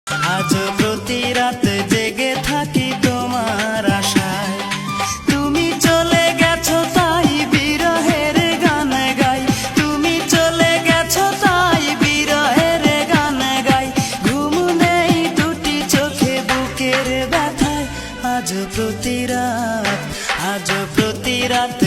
আজ প্রতি রাত জেগে থাকি তোমার আশায়, তুমি চলে গেছো তাই বিরহের গান গাই, তুমি চলে গেছো তাই বিরহের গান গাই। ঘুম নেই দুটি চোখে বুকের ব্যথায়, আজ প্রতি রাত